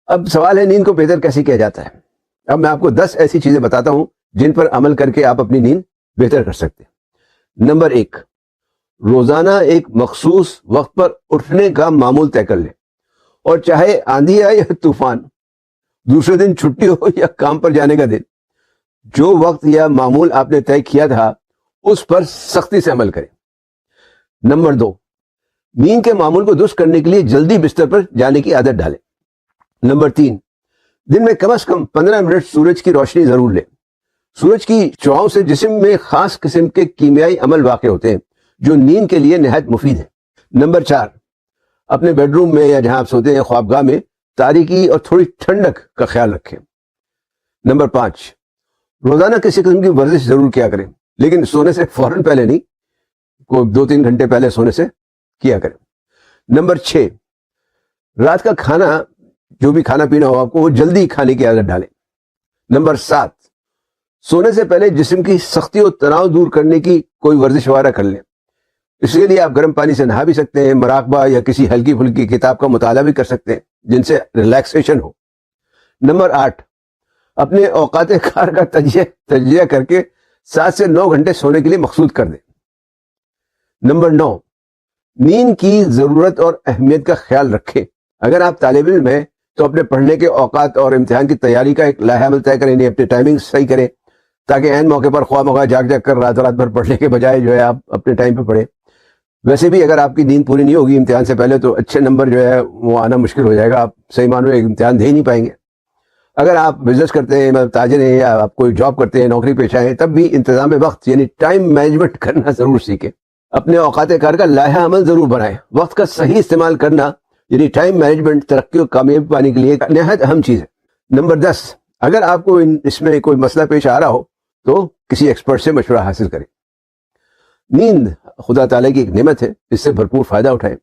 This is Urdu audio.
اب سوال ہے نیند کو بہتر کیسے کیا جاتا ہے. اب میں آپ کو 10 ایسی چیزیں بتاتا ہوں جن پر عمل کر کے آپ اپنی نیند بہتر کر سکتے ہیں. نمبر 1، روزانہ ایک مخصوص وقت پر اٹھنے کا معمول طے کر لیں، اور چاہے آندھی آئے یا طوفان، دوسرے دن چھٹی ہو یا کام پر جانے کا دن، جو وقت یا معمول آپ نے طے کیا تھا اس پر سختی سے عمل کریں. نمبر 2، نیند کے معمول کو درست کرنے کے لیے جلدی بستر پر جانے کی عادت ڈالیں. نمبر 3، دن میں کم از کم 15 منٹ سورج کی روشنی ضرور لیں. سورج کی شعاؤں سے جسم میں خاص قسم کے کیمیائی عمل واقع ہوتے ہیں جو نیند کے لیے نہایت مفید ہیں. نمبر 4، اپنے بیڈ روم میں یا جہاں آپ سوتے ہیں خوابگاہ میں تاریکی اور تھوڑی ٹھنڈک کا خیال رکھیں. نمبر 5، روزانہ کسی قسم کی ورزش ضرور کیا کریں، لیکن سونے سے فوراً پہلے نہیں، کوئی 2-3 گھنٹے پہلے سونے سے کیا کریں. نمبر 6، رات کا کھانا جو بھی کھانا پینا ہو آپ کو وہ جلدی کھانے کی عادت ڈالیں. نمبر 7، سونے سے پہلے جسم کی سختی اور تناؤ دور کرنے کی کوئی ورزش وغیرہ کر لیں. اس کے لیے آپ گرم پانی سے نہا بھی سکتے ہیں، مراقبہ یا کسی ہلکی پھلکی کتاب کا مطالعہ بھی کر سکتے ہیں جن سے ریلیکسیشن ہو. نمبر 8، اپنے اوقات کار کا تجزیہ کر کے 7 سے 9 گھنٹے سونے کے لیے مخصوص کر دیں. نمبر 9، نیند کی ضرورت اور اہمیت کا خیال رکھیں. اگر آپ طالب علم ہیں تو اپنے پڑھنے کے اوقات اور امتحان کی تیاری کا ایک لائحہ عمل طے کریں، یعنی اپنی ٹائمنگ صحیح کریں تاکہ عین موقع پر خواہ مخواہ جاگ کر رات بھر پڑھنے کے بجائے جو ہے آپ اپنے ٹائم پہ پڑھیں. ویسے بھی اگر آپ کی نیند پوری نہیں ہوگی امتحان سے پہلے تو اچھے نمبر جو ہے وہ آنا مشکل ہو جائے گا، آپ صحیح معنوں میں امتحان دے ہی نہیں پائیں گے. اگر آپ بزنس کرتے ہیں، تاجر ہیں، یا آپ کوئی جاب کرتے ہیں، نوکری پیشہ ہیں، تب بھی انتظام وقت یعنی ٹائم مینجمنٹ کرنا ضرور سیکھیں. اپنے اوقات کار کا لائحہ عمل ضرور بنائیں. وقت کا صحیح استعمال کرنا یعنی ٹائم مینجمنٹ ترقی اور کامیابی پانے کے لیے نہایت اہم چیز ہے. نمبر 10، اگر آپ کو اس میں کوئی مسئلہ پیش آ رہا ہو تو کسی ایکسپرٹ سے مشورہ حاصل کریں. نیند خدا تعالیٰ کی ایک نعمت ہے، اس سے بھرپور فائدہ اٹھائیں.